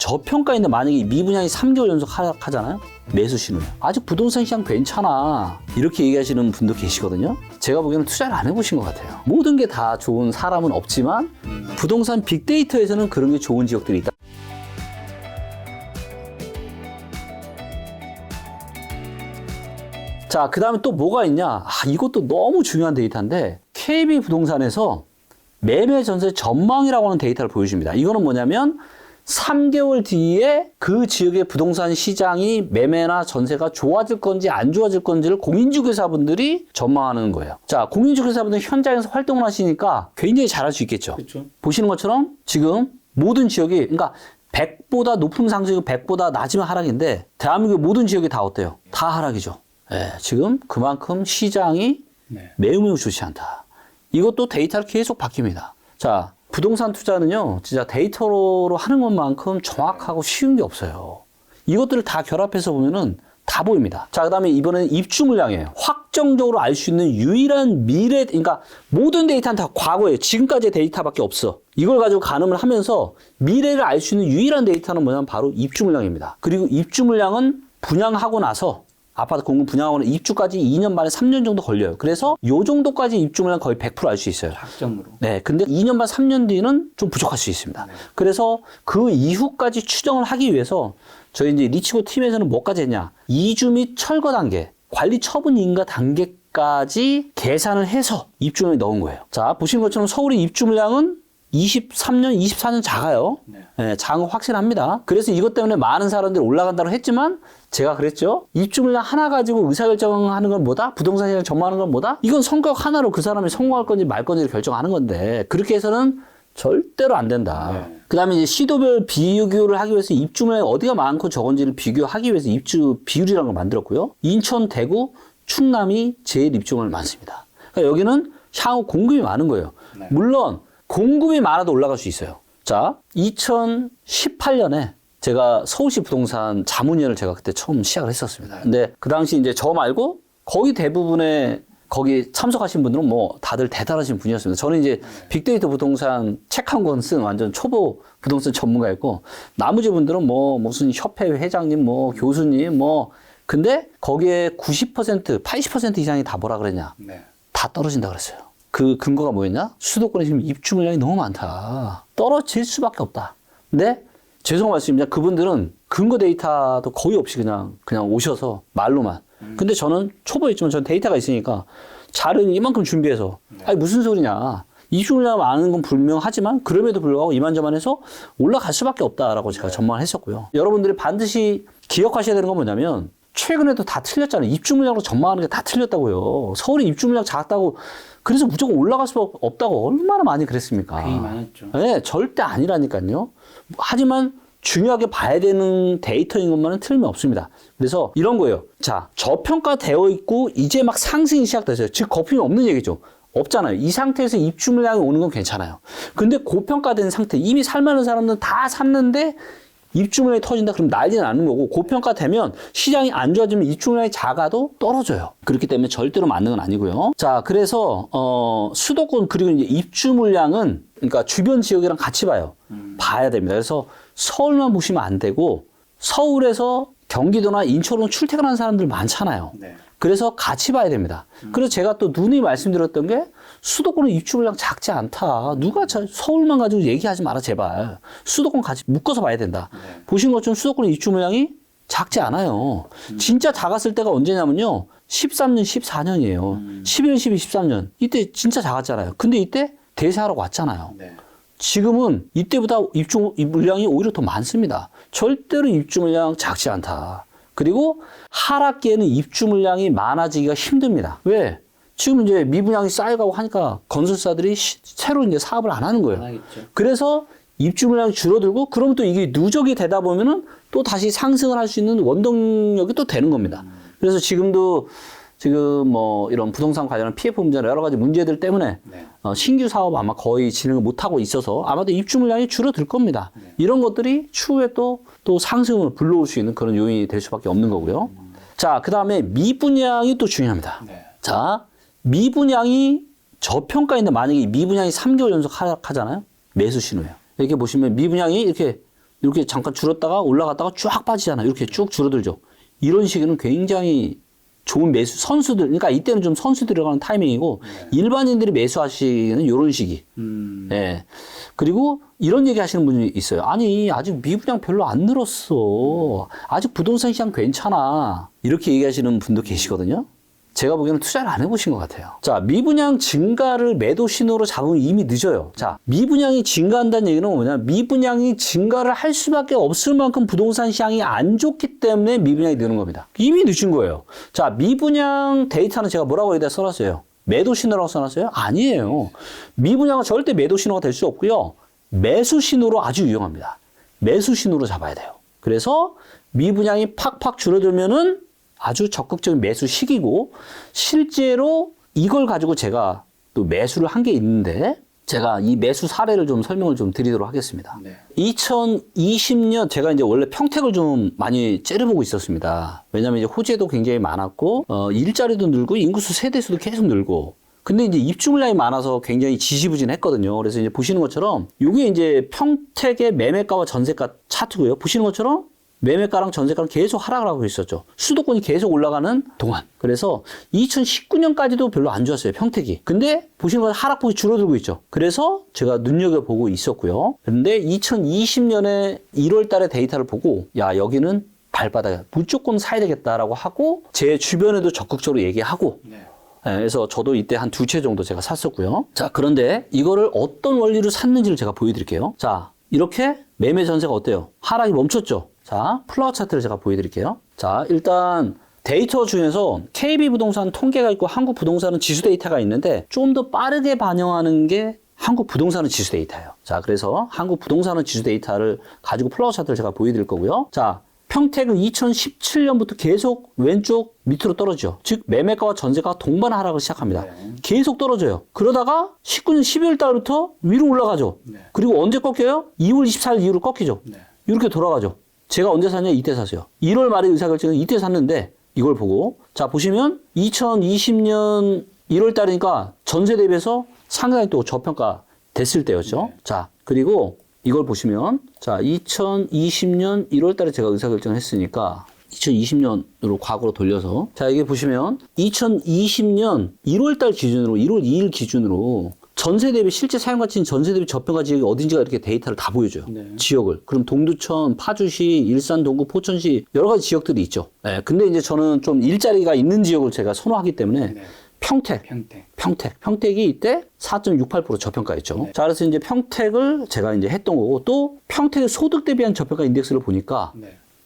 저평가인데 만약에 미분양이 3개월 연속 하락하잖아요. 매수 신호예요. 아직 부동산 시장 괜찮아. 이렇게 얘기하시는 분도 계시거든요. 제가 보기에는 투자를 안 해보신 것 같아요. 모든 게 다 좋은 사람은 없지만 부동산 빅데이터에서는 그런 게 좋은 지역들이 있다. 자, 그 다음에 또 뭐가 있냐. 이것도 너무 중요한 데이터인데 KB부동산에서 매매 전세 전망이라고 하는 데이터를 보여줍니다. 이거는 뭐냐면 3개월 뒤에 그 지역의 부동산 시장이 매매나 전세가 좋아질 건지 안 좋아질 건지를 공인중개사분들이 전망하는 거예요. 자, 공인중개사분들 현장에서 활동을 하시니까 굉장히 잘할 수 있겠죠. 그쵸. 보시는 것처럼 지금 모든 지역이, 그러니까 100보다 높은 상승이고 100보다 낮으면 하락인데 대한민국 모든 지역이 다 어때요? 다 하락이죠. 네, 지금 그만큼 시장이 매우 좋지 않다. 이것도 데이터를 계속 바뀝니다. 자, 부동산 투자는요, 진짜 데이터로 하는 것만큼 정확하고 쉬운 게 없어요. 이것들을 다 결합해서 보면은 다 보입니다. 자, 그 다음에 이번에는 입주 물량이에요. 확정적으로 알 수 있는 유일한 미래, 그러니까 모든 데이터는 다 과거예요. 지금까지의 데이터밖에 없어. 이걸 가지고 가늠을 하면서 미래를 알 수 있는 유일한 데이터는 뭐냐면 바로 입주 물량입니다. 그리고 입주 물량은 분양하고 나서 아파트 공급 분양하고는 입주까지 2년 반에 3년 정도 걸려요. 그래서 요 정도까지 입주 물량 거의 100% 알 수 있어요. 확정으로. 네, 근데 2년 반, 3년 뒤는 좀 부족할 수 있습니다. 네. 그래서 그 이후까지 추정을 하기 위해서 저희 이제 리치고 팀에서는 뭐까지 했냐? 이주 및 철거 단계, 관리 처분 인가 단계까지 계산을 해서 입주 물량에 넣은 거예요. 자, 보시는 것처럼 서울의 입주 물량은 23년, 24년 작아요. 네, 작은 거 확실합니다. 그래서 이것 때문에 많은 사람들이 올라간다고 했지만 제가 그랬죠. 입주 물량 하나 가지고 의사결정하는 건 뭐다? 부동산 시장 전망하는 건 뭐다? 이건 성격 하나로 그 사람이 성공할 건지 말 건지를 결정하는 건데 그렇게 해서는 절대로 안 된다. 네. 그 다음에 이제 시도별 비교를 하기 위해서 입주 물량이 어디가 많고 적은지를 비교하기 위해서 입주 비율이라는 걸 만들었고요. 인천, 대구, 충남이 제일 입주 물량이 많습니다. 그러니까 여기는 향후 공급이 많은 거예요. 네. 물론 공급이 많아도 올라갈 수 있어요. 자, 2018년에 제가 서울시 부동산 자문위원을 제가 그때 처음 시작을 했었습니다. 근데 그 당시 이제 저 말고 거의 대부분의 거기 참석하신 분들은 뭐 다들 대단하신 분이었습니다. 저는 이제 빅데이터 부동산 책 한 권 쓴 완전 초보 부동산 전문가였고 나머지 분들은 뭐 무슨 협회 회장님, 뭐 교수님, 뭐 근데 거기에 90%, 80% 이상이 다 뭐라 그랬냐? 네. 다 떨어진다 그랬어요. 그 근거가 뭐였냐? 수도권에 지금 입주 물량이 너무 많다. 떨어질 수밖에 없다. 근데 죄송한 말씀입니다. 그분들은 근거 데이터도 거의 없이 그냥 오셔서 말로만. 근데 저는 초보였지만 저는 데이터가 있으니까 자료는 이만큼 준비해서 아니 무슨 소리냐. 입주 물량 많은 건 분명하지만 그럼에도 불구하고 이만저만해서 올라갈 수밖에 없다라고 제가 전망을 했었고요. 여러분들이 반드시 기억하셔야 되는 건 뭐냐면 최근에도 다 틀렸잖아요. 입주 물량으로 전망하는 게 다 틀렸다고요. 서울이 입주 물량 작다고 그래서 무조건 올라갈 수 없다고 얼마나 많이 그랬습니까? 괜히 많았죠. 네, 절대 아니라니까요. 하지만 중요하게 봐야 되는 데이터인 것만은 틀림이 없습니다. 그래서 이런 거예요. 자, 저평가되어 있고 이제 막 상승이 시작됐어요. 즉 거품이 없는 얘기죠. 없잖아요. 이 상태에서 입주 물량이 오는 건 괜찮아요. 근데 고평가된 상태, 이미 살만한 사람들은 다 샀는데 입주 물량이 터진다 그러면 난리는 나는 거고 고평가되면 시장이 안 좋아지면 입주 물량이 작아도 떨어져요. 그렇기 때문에 절대로 맞는 건 아니고요. 자, 그래서 수도권 그리고 이제 입주 물량은 그러니까 주변 지역이랑 같이 봐요. 봐야 됩니다. 그래서 서울만 보시면 안 되고 서울에서 경기도나 인천으로 출퇴근하는 사람들 많잖아요. 네. 그래서 같이 봐야 됩니다. 그래서 제가 또 누누이 말씀드렸던 게 수도권은 입주 물량 작지 않다. 누가 서울만 가지고 얘기하지 마라 제발. 수도권 같이 묶어서 봐야 된다. 네. 보신 것처럼 수도권의 입주 물량이 작지 않아요. 진짜 작았을 때가 언제냐면요. 13년, 14년이에요. 11년, 12, 13년. 이때 진짜 작았잖아요. 근데 이때 대세하러 왔잖아요. 네. 지금은 이때보다 입주 물량이 오히려 더 많습니다. 절대로 입주 물량 작지 않다. 그리고 하락기에는 입주 물량이 많아지기가 힘듭니다. 왜? 지금 이제 미분양이 쌓여가고 하니까 건설사들이 새로 이제 사업을 안 하는 거예요. 안 하겠죠. 그래서 입주 물량이 줄어들고 그러면 또 이게 누적이 되다 보면은 또 다시 상승을 할 수 있는 원동력이 또 되는 겁니다. 그래서 지금도 지금 뭐 이런 부동산 관련한 PF 문제나 여러 가지 문제들 때문에 네. 신규 사업 아마 거의 진행을 못하고 있어서 아마도 입주 물량이 줄어들 겁니다. 네. 이런 것들이 추후에 또 상승을 불러올 수 있는 그런 요인이 될 수밖에 없는 거고요. 자, 그 다음에 미분양이 또 중요합니다. 네. 자, 미분양이 저평가인데 만약에 미분양이 3개월 연속 하락하잖아요. 매수 신호예요. 이렇게 보시면 미분양이 이렇게 이렇게 잠깐 줄었다가 올라갔다가 쫙 빠지잖아요. 이렇게 쭉 줄어들죠. 이런 시기는 굉장히 좋은 매수, 선수들, 그러니까 이때는 좀 선수 들어가는 타이밍이고, 일반인들이 매수하시기는 이런 시기. 예. 그리고 이런 얘기 하시는 분이 있어요. 아니, 아직 미분양 별로 안 늘었어. 아직 부동산 시장 괜찮아. 이렇게 얘기하시는 분도 계시거든요. 제가 보기에는 투자를 안 해보신 것 같아요. 자, 미분양 증가를 매도 신호로 잡으면 이미 늦어요. 자, 미분양이 증가한다는 얘기는 뭐냐면 미분양이 증가를 할 수밖에 없을 만큼 부동산 시장이 안 좋기 때문에 미분양이 느는 겁니다. 이미 늦은 거예요. 자, 미분양 데이터는 제가 뭐라고 여기다 써놨어요? 매도 신호라고 써놨어요? 아니에요. 미분양은 절대 매도 신호가 될 수 없고요. 매수 신호로 아주 유용합니다. 매수 신호로 잡아야 돼요. 그래서 미분양이 팍팍 줄어들면은 아주 적극적인 매수 시기고, 실제로 이걸 가지고 제가 또 매수를 한 게 있는데, 제가 이 매수 사례를 좀 설명을 좀 드리도록 하겠습니다. 네. 2020년 제가 이제 원래 평택을 좀 많이 째려보고 있었습니다. 왜냐면 이제 호재도 굉장히 많았고, 일자리도 늘고, 인구수 세대수도 계속 늘고, 근데 이제 입주 물량이 많아서 굉장히 지지부진했거든요. 그래서 이제 보시는 것처럼, 이게 이제 평택의 매매가와 전세가 차트고요. 보시는 것처럼, 매매가랑 전세가랑 계속 하락을 하고 있었죠. 수도권이 계속 올라가는 동안. 그래서 2019년까지도 별로 안 좋았어요, 평택이. 근데 보시는 건 하락폭이 줄어들고 있죠. 그래서 제가 눈여겨보고 있었고요. 그런데 2020년에 1월 달에 데이터를 보고, 야, 여기는 발바닥, 무조건 사야 되겠다라고 하고, 제 주변에도 적극적으로 얘기하고, 그래서 저도 이때 한 2채 정도 제가 샀었고요. 자, 그런데 이거를 어떤 원리로 샀는지를 제가 보여드릴게요. 자, 이렇게 매매 전세가 어때요? 하락이 멈췄죠? 자, 플라워 차트를 제가 보여드릴게요. 자, 일단 데이터 중에서 KB부동산 통계가 있고 한국부동산은 지수 데이터가 있는데 좀 더 빠르게 반영하는 게 한국부동산은 지수 데이터예요. 자, 그래서 한국부동산은 지수 데이터를 가지고 플라워 차트를 제가 보여드릴 거고요. 자, 평택은 2017년부터 계속 왼쪽 밑으로 떨어지죠. 즉 매매가와 전세가가 동반 하락을 시작합니다. 계속 떨어져요. 그러다가 19년 12월 달부터 위로 올라가죠. 그리고 언제 꺾여요? 2월 24일 이후로 꺾이죠. 이렇게 돌아가죠. 제가 언제 샀냐? 이때 샀어요. 1월 말에 의사결정은 이때 샀는데 이걸 보고, 자, 보시면 2020년 1월 달이니까 전세 대비해서 상당히 또 저평가 됐을 때였죠. 자, 그리고 이걸 보시면, 자, 2020년 1월 달에 제가 의사결정을 했으니까 2020년으로 과거로 돌려서, 자, 이게 보시면 2020년 1월 달 기준으로, 1월 2일 기준으로 전세 대비 실제 사용 가치인 전세 대비 저평가 지역이 어딘지가 이렇게 데이터를 다 보여줘요. 지역을. 그럼 동두천, 파주시, 일산, 동구, 포천시 여러 가지 지역들이 있죠. 네, 근데 이제 저는 좀 일자리가 있는 지역을 제가 선호하기 때문에 평택이 이때 4.68% 저평가였죠. 자, 그래서 이제 평택을 제가 이제 했던 거고, 또 평택의 소득 대비한 저평가 인덱스를 보니까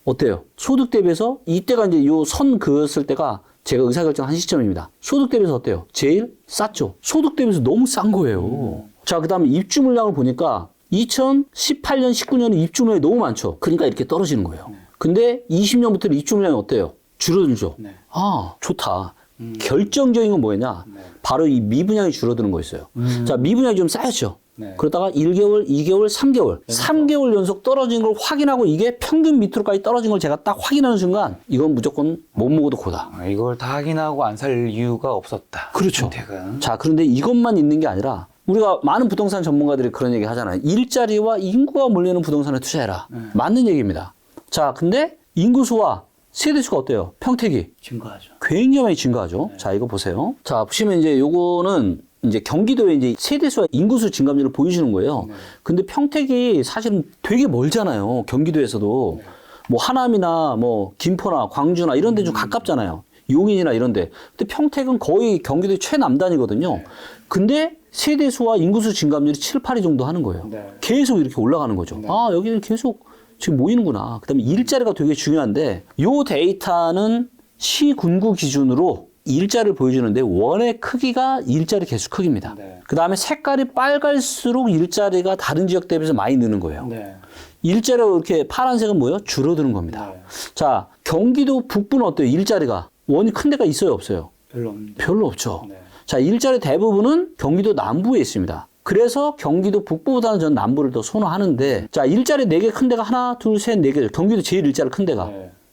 어때요? 소득 대비해서 이때가 이제 요 선 그었을 때가 제가 의사결정한 시점입니다. 소득 대비해서 어때요? 제일 쌌죠. 소득 대비해서 너무 싼 거예요. 자, 그 다음에 입주 물량을 보니까 2018년, 19년에 입주 물량이 너무 많죠. 그러니까 이렇게 떨어지는 거예요. 근데 20년부터는 입주 물량이 어때요? 줄어들죠. 아, 좋다. 결정적인 건 뭐였냐? 바로 이 미분양이 줄어드는 거였어요. 자, 미분양이 좀 쌓였죠. 그러다가 1개월, 2개월, 3개월. 3개월 연속 떨어진 걸 확인하고 이게 평균 밑으로까지 떨어진 걸 제가 딱 확인하는 순간 이건 무조건 못 먹어도 고다. 이걸 다 확인하고 안 살 이유가 없었다. 그렇죠. 선택은. 자, 그런데 이것만 있는 게 아니라 우리가 많은 부동산 전문가들이 그런 얘기 하잖아요. 일자리와 인구가 몰리는 부동산에 투자해라. 맞는 얘기입니다. 자, 근데 인구수와 세대수가 어때요? 평택이 증가하죠. 굉장히 많이 증가하죠. 자, 이거 보세요. 자, 보시면 이제 요거는 이제 경기도의 이제 세대수와 인구수 증감률을 보여주는 거예요. 근데 평택이 사실은 되게 멀잖아요. 경기도에서도. 뭐 하남이나 뭐 김포나 광주나 이런 데 좀 가깝잖아요. 용인이나 이런 데. 근데 평택은 거의 경기도의 최남단이거든요. 근데 세대수와 인구수 증감률이 7, 8위 정도 하는 거예요. 계속 이렇게 올라가는 거죠. 아, 여기는 계속 지금 모이는구나. 그 다음에 일자리가 되게 중요한데, 요 데이터는 시군구 기준으로 일자리를 보여주는데, 원의 크기가 일자리 개수 크기입니다. 그 다음에 색깔이 빨갈수록 일자리가 다른 지역 대비해서 많이 느는 거예요. 일자리가 이렇게 파란색은 뭐예요? 줄어드는 겁니다. 자, 경기도 북부는 어때요? 일자리가. 원이 큰 데가 있어요? 없어요? 별로 없죠. 자, 일자리 대부분은 경기도 남부에 있습니다. 그래서 경기도 북부보다는 전 남부를 더 선호하는데, 자, 일자리 4개 큰 데가 하나, 둘, 셋, 4개죠. 경기도 제일 일자리 큰 데가.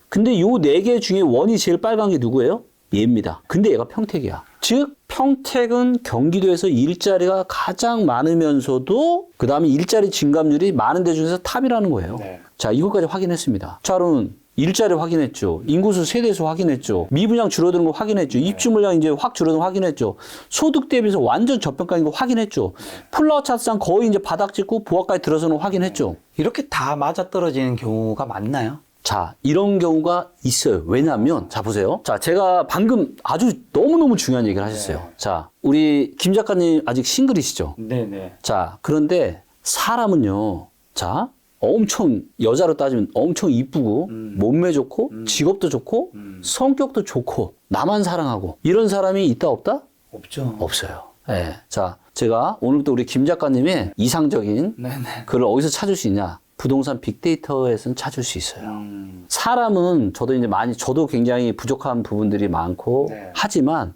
근데 요 4개 중에 원이 제일 빨간 게 누구예요? 얘입니다. 근데 얘가 평택이야. 즉 평택은 경기도에서 일자리가 가장 많으면서도 그 다음에 일자리 증감률이 많은 데 중에서 탑이라는 거예요. 네. 자, 이것까지 확인했습니다. 자, 그러면 일자리 확인했죠. 인구수 세대수 확인했죠. 미분양 줄어드는 거 확인했죠. 입주 물량 이제 확 줄어드는 거 확인했죠. 소득 대비해서 완전 저평가인 거 확인했죠. 플라워 차트상 거의 이제 바닥 찍고 보합까지 들어서는 거 확인했죠. 이렇게 다 맞아떨어지는 경우가 많나요? 자, 이런 경우가 있어요. 왜냐면, 자, 보세요. 자, 제가 방금 아주 너무너무 중요한 얘기를 하셨어요. 자, 우리 김 작가님 아직 싱글이시죠? 네네. 자, 그런데 사람은요, 자, 엄청, 여자로 따지면 엄청 이쁘고, 몸매 좋고, 직업도 좋고, 성격도 좋고, 나만 사랑하고, 이런 사람이 있다, 없다? 없죠. 없어요. 예. 자, 제가 오늘부터 우리 김 작가님의 이상적인 네네. 글을 어디서 찾을 수 있냐? 부동산 빅데이터에서는 찾을 수 있어요. 사람은 저도 이제 저도 굉장히 부족한 부분들이 많고, 네. 하지만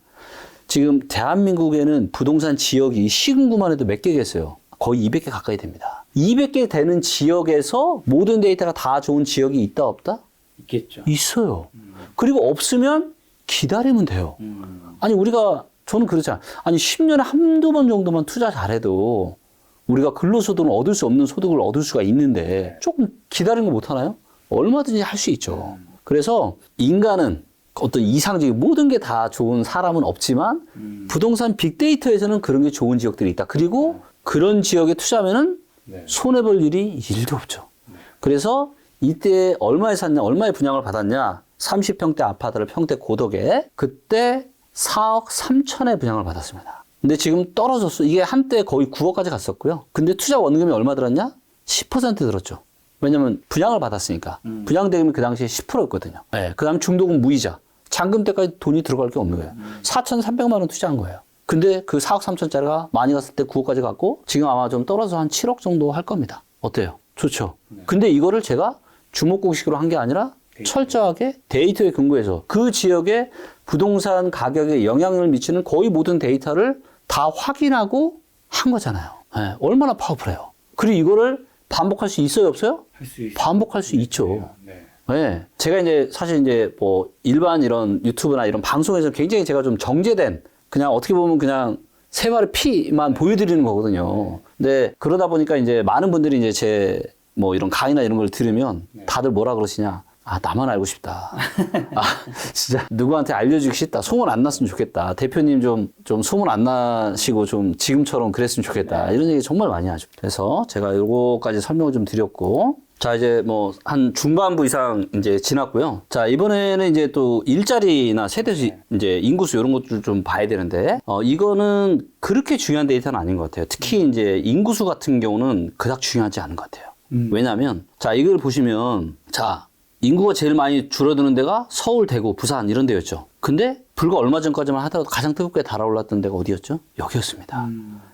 지금 대한민국에는 부동산 지역이 시군구만 해도 몇 개겠어요? 거의 200개 가까이 됩니다. 200개 되는 지역에서 모든 데이터가 다 좋은 지역이 있다, 없다? 있겠죠. 있어요. 그리고 없으면 기다리면 돼요. 아니, 저는 그렇잖아요. 아니, 10년에 한두 번 정도만 투자 잘해도 우리가 근로소득을 얻을 수 없는 소득을 얻을 수가 있는데 조금 기다리는 거 못하나요? 얼마든지 할 수 있죠. 그래서 인간은 어떤 이상적인 모든 게 다 좋은 사람은 없지만 부동산 빅데이터에서는 그런 게 좋은 지역들이 있다. 그리고 그런 지역에 투자하면은 네. 손해볼 일이 1도 없죠. 그래서 이때 얼마에 샀냐, 얼마에 분양을 받았냐, 30평대 아파트를 평택 고덕에 그때 4억 3천에 분양을 받았습니다. 근데 지금 떨어졌어. 이게 한때 거의 9억까지 갔었고요. 근데 투자 원금이 얼마 들었냐? 10% 들었죠. 왜냐면 분양을 받았으니까. 분양 대금이 그 당시에 10%였거든요. 네, 그 다음 중도금 무이자. 잔금 때까지 돈이 들어갈 게 없는 거예요. 4,300만 원 투자한 거예요. 근데 그 4억 3천짜리가 많이 갔을 때 9억까지 갔고 지금 아마 좀 떨어져서 한 7억 정도 할 겁니다. 어때요? 좋죠? 근데 이거를 제가 주먹구구식으로 한 게 아니라 철저하게 데이터에 근거해서 그 지역의 부동산 가격에 영향을 미치는 거의 모든 데이터를 다 확인하고 한 거잖아요. 네, 얼마나 파워풀해요. 그리고 이거를 반복할 수 있어요, 없어요? 할 수 있어요. 반복할 수 있죠. 네. 네. 제가 이제 사실 이제 뭐 일반 이런 유튜브나 이런 방송에서 굉장히 제가 좀 정제된 그냥 어떻게 보면 그냥 세 마리 피만 보여드리는 거거든요. 근데 그러다 보니까 이제 많은 분들이 이제 제 뭐 이런 강의나 이런 걸 들으면 다들 뭐라 그러시냐. 아, 나만 알고 싶다. 아, 진짜 누구한테 알려주기 싫다. 소문 안 났으면 좋겠다. 대표님 좀 소문 안 나시고 좀 지금처럼 그랬으면 좋겠다. 이런 얘기 정말 많이 하죠. 그래서 제가 요거까지 설명을 좀 드렸고. 자, 이제 뭐 한 중반부 이상 이제 지났고요. 자, 이번에는 이제 또 일자리나 세대수 이제 인구수 이런 것들 좀 봐야 되는데, 이거는 그렇게 중요한 데이터는 아닌 것 같아요. 특히 이제 인구수 같은 경우는 그닥 중요하지 않은 것 같아요. 왜냐면, 자, 이걸 보시면, 자, 인구가 제일 많이 줄어드는 데가 서울, 대구, 부산 이런 데였죠. 근데 불과 얼마 전까지만 하더라도 가장 뜨겁게 달아올랐던 데가 어디였죠? 여기였습니다.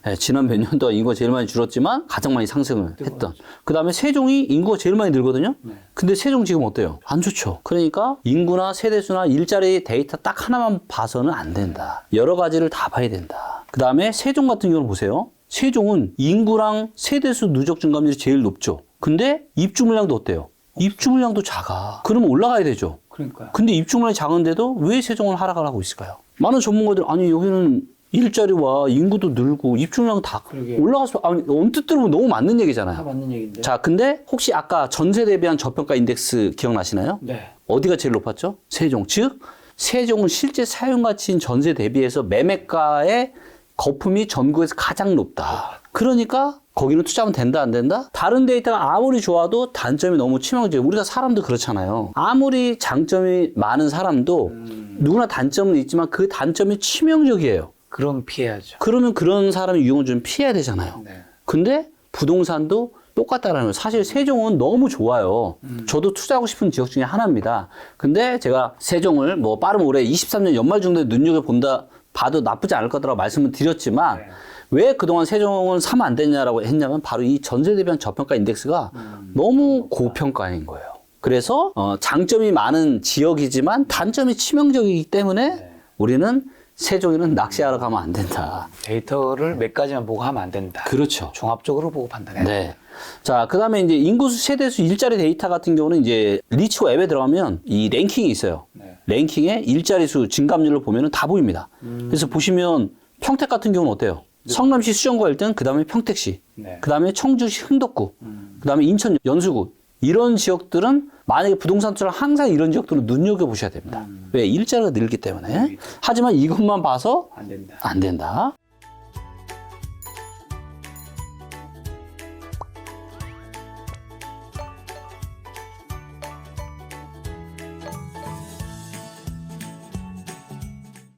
네, 지난 몇 년 동안 인구가 제일 많이 줄었지만 가장 많이 상승을 했던. 그 다음에 세종이 인구가 제일 많이 늘거든요. 근데 세종 지금 어때요? 안 좋죠. 그러니까 인구나 세대수나 일자리 데이터 딱 하나만 봐서는 안 된다. 여러 가지를 다 봐야 된다. 그 다음에 세종 같은 경우는 보세요. 세종은 인구랑 세대수 누적 증감률이 제일 높죠. 근데 입주 물량도 어때요? 입주 물량도 작아. 그러면 올라가야 되죠. 그러니까요. 근데 입주 물량이 작은데도 왜 세종을 하락을 하고 있을까요? 많은 전문가들 아니 여기는 일자리와 인구도 늘고 입주 물량 다 그러게. 올라가서 아니 언뜻 들으면 너무 맞는 얘기잖아요. 다 맞는 얘기인데. 자, 근데 혹시 아까 전세 대비한 저평가 인덱스 기억나시나요? 네. 어디가 제일 높았죠? 세종. 즉 세종은 실제 사용 가치인 전세 대비해서 매매가의 거품이 전국에서 가장 높다. 그러니까 거기는 투자하면 된다, 안 된다? 다른 데이터가 아무리 좋아도 단점이 너무 치명적이에요. 우리가 사람도 그렇잖아요. 아무리 장점이 많은 사람도 누구나 단점은 있지만 그 단점이 치명적이에요. 그럼 피해야죠. 그러면 그런 사람의 유형을 좀 피해야 되잖아요. 네. 근데 부동산도 똑같다라는 거예요. 사실 세종은 너무 좋아요. 저도 투자하고 싶은 지역 중에 하나입니다. 근데 제가 세종을 뭐 빠르면 올해 23년 연말 정도에 눈여겨본다 봐도 나쁘지 않을 거라고 말씀을 드렸지만 네. 왜 그동안 세종은 사면 안 되냐라고 했냐면 바로 이 전세 대비한 저평가 인덱스가 너무 고평가인 거예요. 그래서 장점이 많은 지역이지만 단점이 치명적이기 때문에 우리는 세종에는 낚시하러 가면 안 된다. 데이터를 몇 가지만 보고 하면 안 된다. 그렇죠. 종합적으로 보고 판단해야 된다. 네. 자, 그 다음에 이제 인구수, 세대수, 일자리 데이터 같은 경우는 이제 리치고 앱에 들어가면 이 랭킹이 있어요. 네. 랭킹의 일자리수 증감률을 보면 다 보입니다. 그래서 보시면 평택 같은 경우는 어때요? 성남시 수정구 1등, 그 다음에 평택시, 네. 그 다음에 청주시 흥덕구, 그 다음에 인천 연수구. 이런 지역들은 만약에 부동산 투자를 항상 이런 지역들은 눈여겨보셔야 됩니다. 왜? 일자리가 늘기 때문에. 하지만 이것만 봐서 안 된다. 안 된다.